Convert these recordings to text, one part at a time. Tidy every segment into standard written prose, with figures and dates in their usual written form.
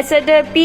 SZP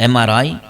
MRI,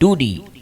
2D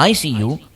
ICU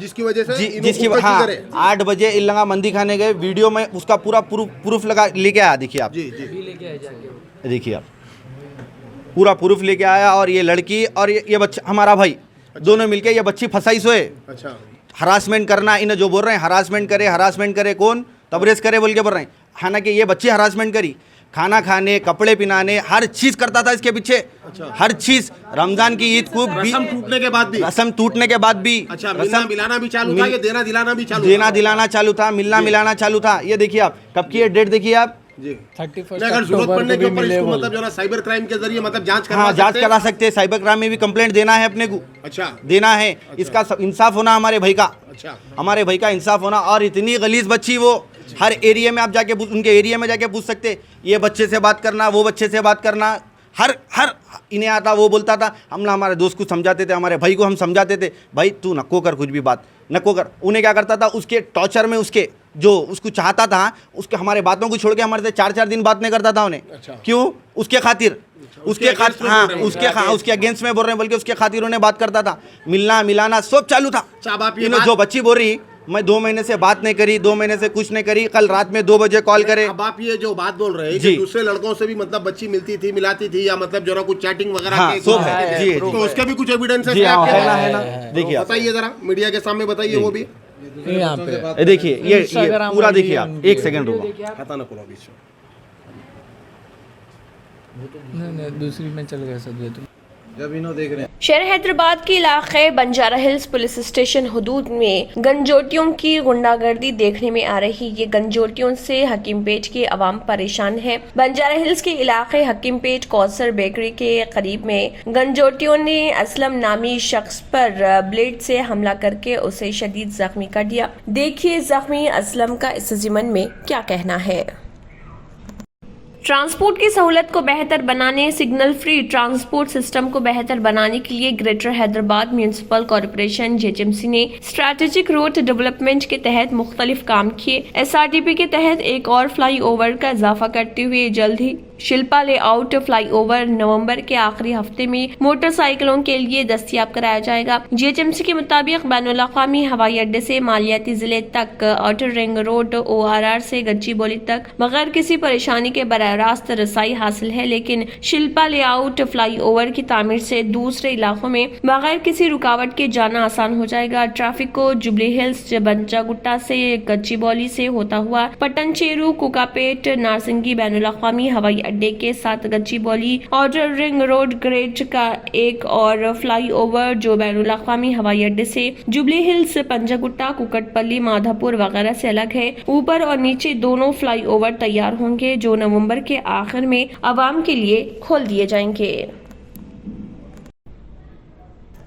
جس کی وجہ سے جس کی ہاں 8 بجے علنگا مندی کھانے گئے, ویڈیو میں اس کا پورا پروف لگا لے کے آیا. دیکھیے آپ, دیکھیے آپ پورا پروف لے کے آیا. اور یہ لڑکی اور یہ بچہ ہمارا بھائی دونوں مل کے یہ بچی پھنسائی سوئے. اچھا, ہراسمنٹ کرنا انہیں جو بول رہے ہیں, ہراسمنٹ کرے کون تبریز کرے بول کے بول رہے ہیں. حالانکہ یہ بچی ہراسمنٹ کری, کھانا کھانے, کپڑے پہنانے, ہر چیز کرتا تھا اس کے پیچھے, ہر چیز. رمضان کی عید کو رسم ٹوٹنے کے بعد بھی, رسم ٹوٹنے کے بعد بھی اچھا ملنا ملانا بھی چالو تھا, یہ دینا دلانا بھی چالو, دینا دلانا چالو تھا, ملنا ملانا چالو تھا. یہ دیکھیے آپ کب کی ہے ڈیٹ, دیکھیے آپ جی 31 اگر ضرورت پڑنے کے اوپر اس کو مطلب جو نا سائبر کرائم کے ذریعے مطلب جانچ ہاں جانچ کرا سکتے ہیں. سائبر کرائم میں بھی کمپلینٹ دینا ہے اپنے کو, اچھا دینا ہے. اس کا انصاف ہونا ہمارے بھائی کا, اچھا ہمارے بھائی کا انصاف ہونا. اور اتنی غلیظ بچی, وہ ہر ایریا میں آپ جا کے ان کے ایریا میں جا کے پوچھ سکتے, یہ بچے سے بات کرنا, وہ بچے سے بات کرنا, ہر انہیں آتا. وہ بولتا تھا, ہم ہمارے دوست کو سمجھاتے تھے, ہمارے بھائی کو ہم سمجھاتے تھے, بھائی تو نکو کر کچھ بھی بات نکو کر. انہیں کیا کرتا تھا, اس کے ٹارچر میں اس کے جو اس کو چاہتا تھا, اس کے ہمارے باتوں کو چھوڑ کے ہمارے سے 4 دن بات نہیں کرتا تھا انہیں. کیوں؟ اس کے خاطر, اس کے ہاں اس کے اگینسٹ میں بول رہے ہیں, بلکہ اس کے خاطر انہیں بات کرتا تھا. ملنا ملانا سب چالو تھا. جو بچی بول رہی میں 2 مہینے سے بات نہیں کری, 2 مہینے سے کچھ نہیں کری, کل رات میں 2 بجے کال کرے. اب آپ یہ جو بات بول رہے ہیں کہ دوسرے لڑکوں سے بھی مطلب بچی ملتی تھی, ملاتی تھی, یا مطلب جو نا کچھ چیٹنگ وغیرہ جی تو اس کا بھی کچھ ایویڈنس ہے نا. دیکھیے بتائیے ذرا میڈیا کے سامنے بتائیے. وہ بھی دیکھیے یہ پورا دیکھیے آپ, 1 سیکنڈ رکو. دوسری میں چل گیا سب. شہر حیدرآباد کے علاقے بنجارہ ہلز پولیس اسٹیشن حدود میں گنجوٹیوں کی غنڈہ گردی دیکھنے میں آ رہی. یہ گنجوٹیوں سے حکیم پیٹ کے عوام پریشان ہے. بنجارہ ہلز کے علاقے حکیم پیٹ کوثر بیکری کے قریب میں گنجوٹیوں نے اسلم نامی شخص پر بلیڈ سے حملہ کر کے اسے شدید زخمی کر دیا. دیکھیے زخمی اسلم کا اس ضمن میں کیا کہنا ہے. ٹرانسپورٹ کی سہولت کو بہتر بنانے, سگنل فری ٹرانسپورٹ سسٹم کو بہتر بنانے کے لیے greater Hyderabad municipal corporation GHMC نے اسٹریٹجک روٹ ڈیولپمنٹ کے تحت مختلف کام کیے. SRTP کے تحت ایک اور فلائی اوور کا اضافہ کرتے ہوئے جلد ہی Shilpa lay out fly over نومبر کے آخری ہفتے میں موٹر سائیکلوں کے لیے دستیاب کرایا جائے گا. GHMC کے مطابق بین الاقوامی ہوائی اڈے سے مالیاتی ضلع تک, آؤٹر رنگ روڈ ORR سے گچی بولی تک بغیر کسی پریشانی کے براہ راست رسائی حاصل ہے. لیکن Shilpa lay out fly over کی تعمیر سے دوسرے علاقوں میں بغیر کسی رکاوٹ کے جانا آسان ہو جائے گا. ٹریفک کو جبلی ہلز, بنچا گٹا سے گچی بولی سے ہوتا ہوا پٹن چیرو, کوکاپیٹ, نارسنگی بین الاقوامی ہوائی اڈے کے ساتھ گچی بولی, آؤٹر رنگ روڈ گریٹ کا ایک اور فلائی اوور جو بین الاقوامی ہوائی اڈے سے جبلی ہلز, پنجا گٹا, کوکٹ پلی, مادھا پور وغیرہ سے الگ ہے. اوپر اور نیچے دونوں فلائی اوور تیار ہوں گے جو نومبر کے آخر میں عوام کے لیے کھول دیے جائیں گے.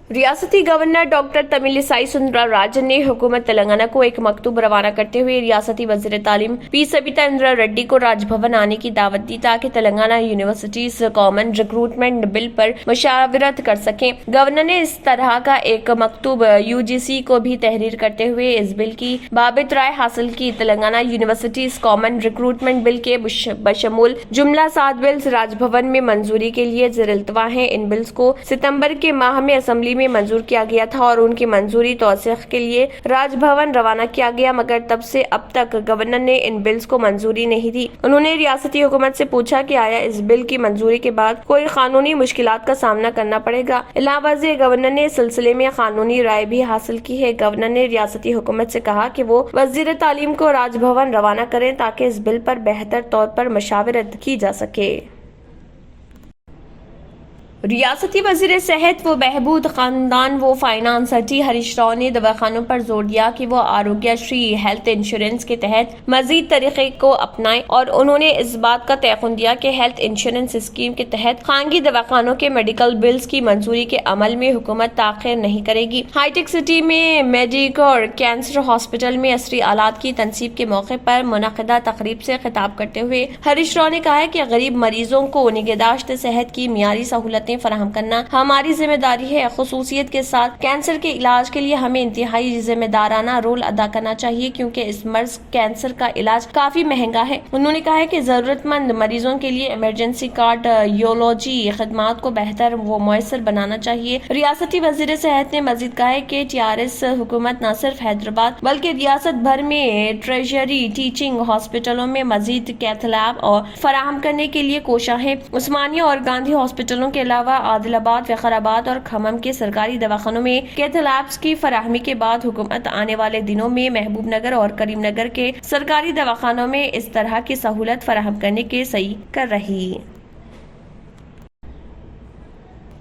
ریاستی گورنر ڈاکٹر تمیلی سائی سندرا راجن نے حکومت تلنگانہ کو ایک مکتوب روانہ کرتے ہوئے ریاستی وزیر تعلیم پی سبیتا اندرا ریڈی کو راج بھون آنے کی دعوت دی تاکہ تلنگانہ یونیورسٹیز کامن ریکروٹمنٹ بل پر مشاورت کر سکیں. گورنر نے اس طرح کا ایک مکتوب UGC کو بھی تحریر کرتے ہوئے اس بل کی بابت رائے حاصل کی. تلنگانہ یونیورسٹیز کامن ریکروٹمنٹ بل کے بشمول جملہ 7 بلز راج بھون میں منظوری کے لیے زیر التوا ہیں. ان بلز کو ستمبر کے ماہ میں اسمبلی میں منظور کیا گیا تھا اور ان کی منظوری توثیق کے لیے راج بھون روانہ کیا گیا, مگر تب سے اب تک گورنر نے ان بلز کو منظوری نہیں دی. انہوں نے ریاستی حکومت سے پوچھا کہ آیا اس بل کی منظوری کے بعد کوئی قانونی مشکلات کا سامنا کرنا پڑے گا. علاوہ ازیں گورنر نے اس سلسلے میں قانونی رائے بھی حاصل کی ہے. گورنر نے ریاستی حکومت سے کہا کہ وہ وزیر تعلیم کو راج بھون روانہ کریں تاکہ اس بل پر بہتر طور پر مشاورت کی جا سکے. ریاستی وزیر صحت و بہبود خاندان و فائنانس ہریش راؤ نے دواخانوں پر زور دیا کہ وہ آروگیہ شری ہیلتھ انشورنس کے تحت مزید طریقے کو اپنائیں, اور انہوں نے اس بات کا تیقن دیا کہ ہیلتھ انشورنس اسکیم کے تحت خانگی دواخانوں کے میڈیکل بلز کی منظوری کے عمل میں حکومت تاخیر نہیں کرے گی. ہائی ٹیک سٹی میں میڈیکور کینسر ہاسپٹل میں عصری آلات کی تنصیب کے موقع پر منعقدہ تقریب سے خطاب کرتے ہوئے ہریش راؤ نے کہا کہ غریب مریضوں کو نگہداشت صحت کی معیاری سہولتیں سہولتیں فراہم کرنا ہماری ذمہ داری ہے. خصوصیت کے ساتھ کینسر کے علاج کے لیے ہمیں انتہائی ذمہ دارانہ رول ادا کرنا چاہیے کیونکہ اس مرض کینسر کا علاج کافی مہنگا ہے. انہوں نے کہا ہے کہ ضرورت مند مریضوں کے لیے ایمرجنسی کارڈیولوجی خدمات کو بہتر و میسر بنانا چاہیے. ریاستی وزیر صحت نے مزید کہا ہے کہ TRS حکومت نہ صرف حیدرآباد بلکہ ریاست بھر میں ٹریجری ٹیچنگ ہاسپٹلوں میں مزید کیتھ لیب اور فراہم کرنے کے لیے کوشاں ہے. عثمانیہ اور گاندھی ہاسپٹلوں کے علاوہ عادل آباد، وقار اور کھمم کے سرکاری دواخانوں میں کیتھ لیبس کی فراہمی کے بعد حکومت آنے والے دنوں میں محبوب نگر اور کریم نگر کے سرکاری دواخانوں میں اس طرح کی سہولت فراہم کرنے کے صحیح کر رہی.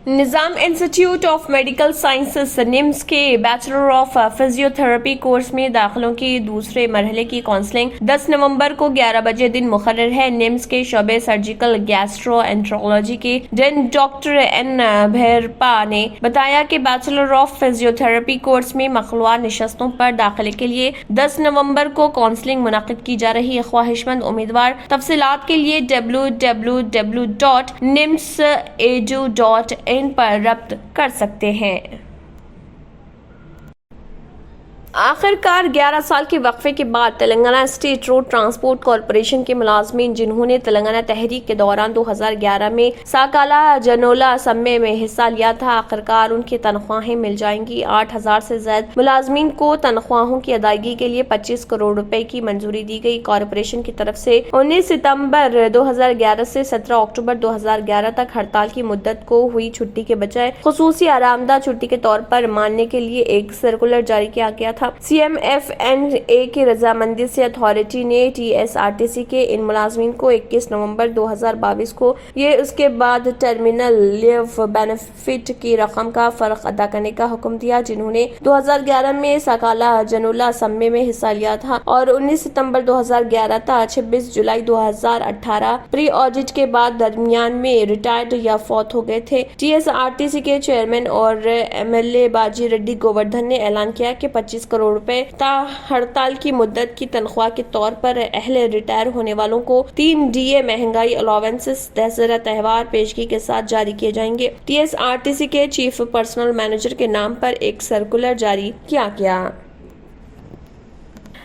نظام انسٹیٹیوٹ آف میڈیکل سائنسز نمس کے بیچلر آف فزیوتھراپی کورس میں داخلوں کی دوسرے مرحلے کی کاؤنسلنگ 10 نومبر کو 11 بجے دن مقرر ہے. نمس کے شعبے سرجیکل گیسٹرو انٹرولوجی کے ڈین ڈاکٹر این بھیرپا نے بتایا کہ بیچلر آف فزیوتھراپی کورس میں مخلوع نشستوں پر داخلے کے لیے 10 نومبر کو کاؤنسلنگ منعقد کی جا رہی ہے. خواہش مند امیدوار تفصیلات کے لیے www.nimsedu.in پر ربط کر سکتے ہیں. آخر کار 11 سال کے وقفے کے بعد Telangana state road transport corporation کے ملازمین جنہوں نے تلنگانہ تحریک کے دوران 2011 میں ساکالہ جنولا سمے میں حصہ لیا تھا، آخر کار ان کی تنخواہیں مل جائیں گی. 8000 سے زائد ملازمین کو تنخواہوں کی ادائیگی کے لیے 25 کروڑ روپے کی منظوری دی گئی. کارپوریشن کی طرف سے 19 ستمبر 2011 سے 17 اکتوبر 2011 تک ہڑتال کی مدت کو ہوئی چھٹی کے بجائے خصوصی آرامدہ چھٹی کے طور پر ماننے کے لیے ایک سرکولر جاری کیا گیا تھا. CMFNA کی رضامندی سے اتھارٹی نے TSRTC کے ان ملازمین کو 21 نومبر 2022 کو یہ اس کے بعد ٹرمینل لیو بینیفٹ کی رقم کا فرق ادا کرنے کا حکم دیا جنہوں نے 2011 میں ساکالہ جنولا سمے میں حصہ لیا تھا اور 19 ستمبر 2011 تا 26 جولائی 2018 پری آڈٹ کے بعد درمیان میں ریٹائرڈ یا فوت ہو گئے تھے. TSRTC کے چیئرمین اور MLA باجی ریڈی گووردھن نے اعلان کیا کہ 25 کروڑ روپے تا ہڑتال کی مدت کی تنخواہ کے طور پر اہل ریٹائر ہونے والوں کو 3 DA مہنگائی الاؤنسز دسہرہ تہوار پیشگی کے ساتھ جاری کیے جائیں گے. TSRTC کے چیف پرسنل مینیجر کے نام پر ایک سرکولر جاری کیا گیا.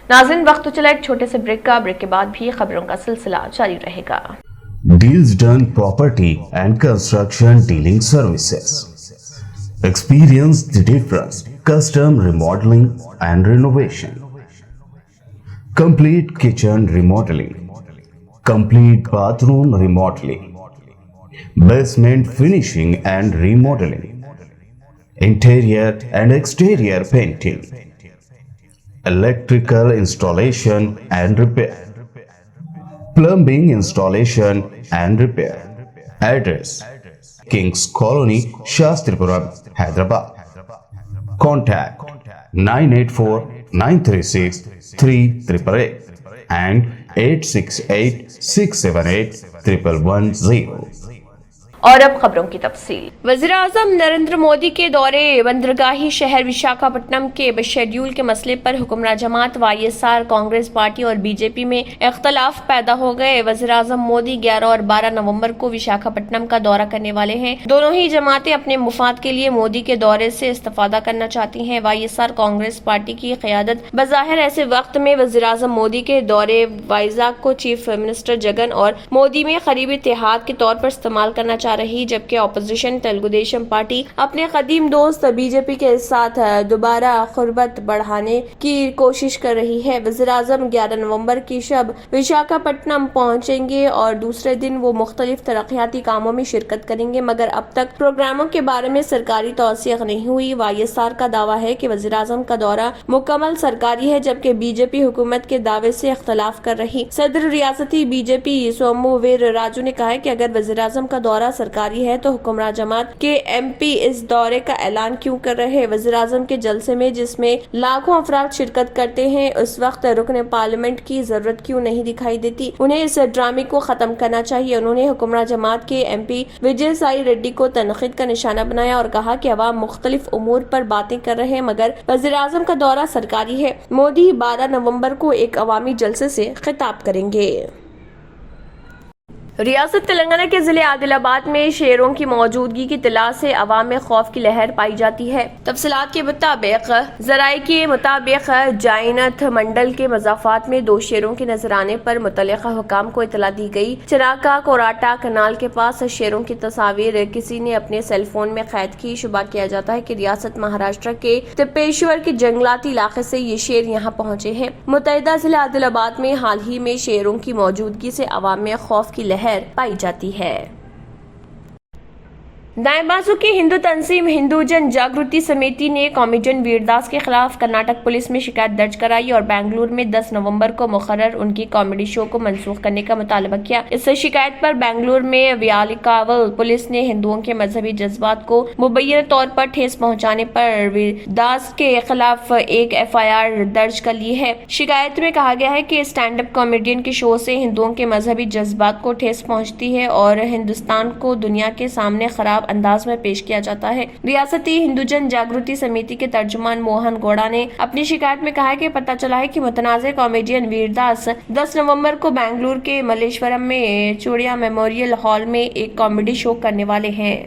ناظرین وقت تو چلا ایک چھوٹے سے بریک کا، بریک کے بعد بھی خبروں کا سلسلہ جاری رہے گا. Deals Done Property and Construction Dealing Services. Experience the difference. Custom remodeling and renovation. Complete kitchen remodeling. Complete bathroom remodeling. Basement finishing and remodeling. Interior and exterior painting. Electrical installation and repair. Plumbing installation and repair. Address: Kings Colony, Shastripuram, Hyderabad. Contact 984-936-3888 and 868-678-1110. اور اب خبروں کی تفصیل. وزیر اعظم نریندر مودی کے دورے بندرگاہی شہر وشاکھاپٹنم کے شیڈول کے مسئلے پر حکمراں جماعت YSR، کانگریس پارٹی اور BJP میں اختلاف پیدا ہو گئے. وزیر اعظم مودی 11 اور 12 نومبر کو وشاکھاپٹنم کا دورہ کرنے والے ہیں. دونوں ہی جماعتیں اپنے مفاد کے لیے مودی کے دورے سے استفادہ کرنا چاہتی ہیں. YSR کانگریس پارٹی کی قیادت بظاہر ایسے وقت میں وزیر اعظم مودی کے دورے وائزاگ کو چیف منسٹر جگن اور مودی میں قریبی اتحاد کے طور پر استعمال کرنا چاہ رہی، جبکہ اپوزیشن تلگو دیشم پارٹی اپنے قدیم دوست BJP کے ساتھ دوبارہ قربت بڑھانے کی کوشش کر رہی ہے. وزیر اعظم 11 نومبر کی شب وشاکھاپٹنم پہنچیں گے اور دوسرے دن وہ مختلف ترقیاتی کاموں میں شرکت کریں گے، مگر اب تک پروگراموں کے بارے میں سرکاری توثیق نہیں ہوئی. YSR کا دعویٰ ہے کہ وزیر اعظم کا دورہ مکمل سرکاری ہے، جبکہ BJP حکومت کے دعوے سے اختلاف کر رہی. صدر ریاستی BJP سومو ویر راجو نے کہا کہ اگر وزیر اعظم کا دورہ سرکاری ہے تو حکمراں جماعت کے MP اس دورے کا اعلان کیوں کر رہے؟ وزیر اعظم کے جلسے میں جس میں لاکھوں افراد شرکت کرتے ہیں اس وقت رکن پارلیمنٹ کی ضرورت کیوں نہیں دکھائی دیتی؟ انہیں اس ڈرامے کو ختم کرنا چاہیے. انہوں نے حکمراں جماعت کے MP وجے سائی ریڈی کو تنقید کا نشانہ بنایا اور کہا کہ عوام مختلف امور پر باتیں کر رہے ہیں مگر وزیر اعظم کا دورہ سرکاری ہے. مودی 12 نومبر کو ایک عوامی جلسے سے خطاب کریں گے. ریاست تلنگانہ کے ضلع عادل آباد میں شیروں کی موجودگی کی اطلاع سے عوام میں خوف کی لہر پائی جاتی ہے۔ تفصیلات کے مطابق ذرائع کے مطابق جائنت منڈل کے مضافات میں 2 شیروں کے نظر آنے پر متعلقہ حکام کو اطلاع دی گئی۔ چناکا کوراٹا کنال کے پاس شیروں کی تصاویر کسی نے اپنے سیل فون میں قید کی۔ شبہ کیا جاتا ہے کہ ریاست مہاراشٹر کے تپیشور کے جنگلاتی علاقے سے یہ شیر یہاں پہنچے ہیں۔ متحدہ ضلع عادل آباد میں حال ہی میں شیروں کی موجودگی سے عوام میں خوف کی لہر پائی جاتی ہے۔ دائیں بازو کی ہندو تنظیم ہندو جن جاگرتی سمیتی نے کامیڈین ویر داس کے خلاف کرناٹک پولیس میں شکایت درج کرائی اور بنگلور میں 10 نومبر کو مقرر ان کی کامیڈی شو کو منسوخ کرنے کا مطالبہ کیا۔ اس شکایت پر بنگلور میں ویالکاول پولیس نے ہندوؤں کے مذہبی جذبات کو مبینہ طور پر ٹھیس پہنچانے پر ویر داس کے خلاف ایک FIR درج کر لی ہے۔ شکایت میں کہا گیا ہے کہ اسٹینڈ اپ کامیڈین کے شو سے ہندوؤں کے مذہبی جذبات کو ٹھیس پہنچتی ہے اور ہندوستان کو دنیا کے سامنے خراب انداز میں پیش کیا جاتا ہے۔ ریاستی ہندو جن جاگرتی سمیتی کے ترجمان موہن گوڑا نے اپنی شکایت میں کہا کہ پتہ چلا ہے کہ متنازع کامیڈین ویر داس 10 نومبر کو بنگلور کے ملیشورم میں چوڑیا میموریل ہال میں ایک کامیڈی شو کرنے والے ہیں۔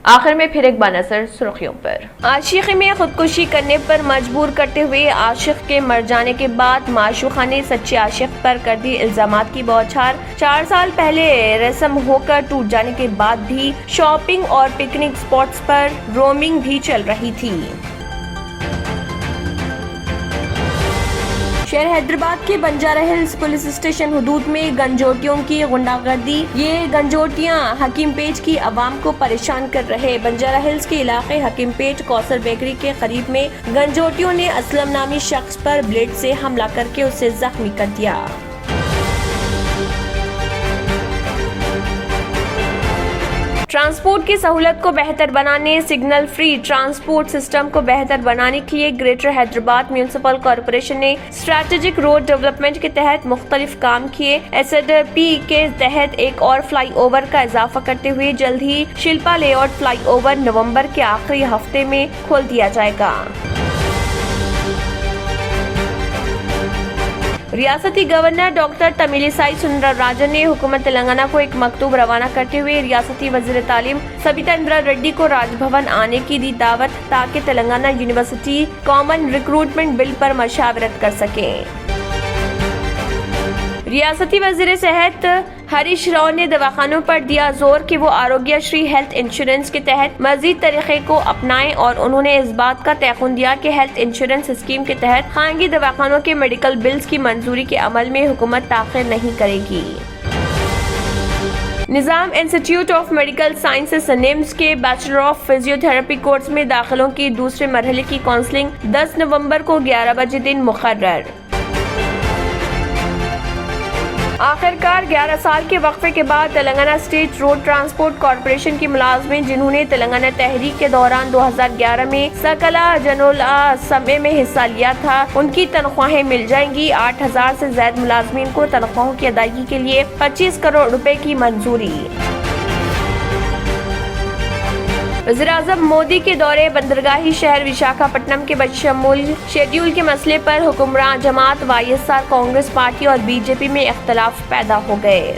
آخر میں پھر ایک بار نظر سرخیوں پر۔ عاشقی میں خودکشی کرنے پر مجبور کرتے ہوئے عاشق کے مر جانے کے بعد معشوقہ نے سچے عاشق پر کر دی الزامات کی بوچھار۔ 4 سال پہلے رسم ہو کر ٹوٹ جانے کے بعد بھی شاپنگ اور پکنک سپاٹس پر رومنگ بھی چل رہی تھی۔ شہر حیدرآباد کے بنجارہ ہلز پولیس اسٹیشن حدود میں گنجوٹیوں کی غنڈہ گردی۔ یہ گنجوٹیاں حکیم پیٹ کی عوام کو پریشان کر رہے۔ بنجارہ ہلز کے علاقے حکیم پیٹ کوثر بیکری کے قریب میں گنجوٹیوں نے اسلم نامی شخص پر بلیڈ سے حملہ کر کے اسے زخمی کر دیا۔ ٹرانسپورٹ کی سہولت کو بہتر بنانے، سگنل فری ٹرانسپورٹ سسٹم کو بہتر بنانے کے لیے گریٹر حیدرآباد میونسپل کارپوریشن نے اسٹریٹجک روڈ ڈیولپمنٹ کے تحت مختلف کام کیے۔ SDP کے تحت ایک اور فلائی اوور کا اضافہ کرتے ہوئے جلد ہی Shilpa lay out fly over نومبر کے آخری ہفتے میں کھول دیا جائے گا۔ ریاستی گورنر ڈاکٹر تمیلی سائی سندر راجن نے حکومت تلنگانہ کو ایک مکتوب روانہ کرتے ہوئے ریاستی وزیر تعلیم سبیتا اندرا ریڈی کو راج بھون آنے کی دی دعوت تاکہ تلنگانہ یونیورسٹی کامن ریکروٹمنٹ بل پر مشاورت کر سکیں۔ ریاستی وزیر صحت ہریش راؤ نے دواخانوں پر دیا زور کہ وہ آروگیہ شری ہیلتھ انشورنس کے تحت مزید طریقے کو اپنائیں اور انہوں نے اس بات کا تیقن دیا کہ ہیلتھ انشورنس اسکیم کے تحت خانگی دواخانوں کے میڈیکل بلز کی منظوری کے عمل میں حکومت تاخیر نہیں کرے گی۔ نظام institute of medical sciences NIMS کے bachelor of physio therapy course میں داخلوں کی دوسرے مرحلے کی کاؤنسلنگ 10 نومبر کو 11 بجے دن مقرر۔ آخر کار 11 سال کے وقفے کے بعد Telangana state road transport corporation کی ملازمین جنہوں نے تلنگانہ تحریک کے دوران 2011 میں سکلا جنولا سمے میں حصہ لیا تھا، ان کی تنخواہیں مل جائیں گی۔ 8000 سے زائد ملازمین کو تنخواہوں کی ادائیگی کے لیے 25 کروڑ روپے کی منظوری۔ وزیراعظم مودی کے دورے بندرگاہی شہر وشاکھاپٹنم کے بشمول شیڈول کے مسئلے پر حکمراں جماعت YSR کانگریس پارٹی اور BJP میں اختلاف پیدا ہو گئے۔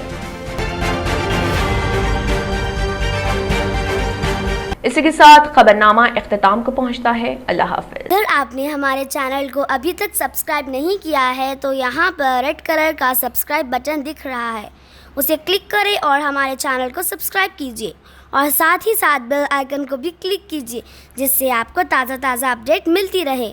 اسی کے ساتھ خبرنامہ اختتام کو پہنچتا ہے۔ اللہ حافظ۔ اگر آپ نے ہمارے چینل کو ابھی تک سبسکرائب نہیں کیا ہے تو یہاں پر ریڈ کلر کا سبسکرائب بٹن دکھ رہا ہے، اسے کلک کریں اور ہمارے چینل کو سبسکرائب کیجیے اور ساتھ ہی ساتھ بیل آئیکن کو بھی کلک کیجیے جس سے آپ کو تازہ اپڈیٹ ملتی رہے۔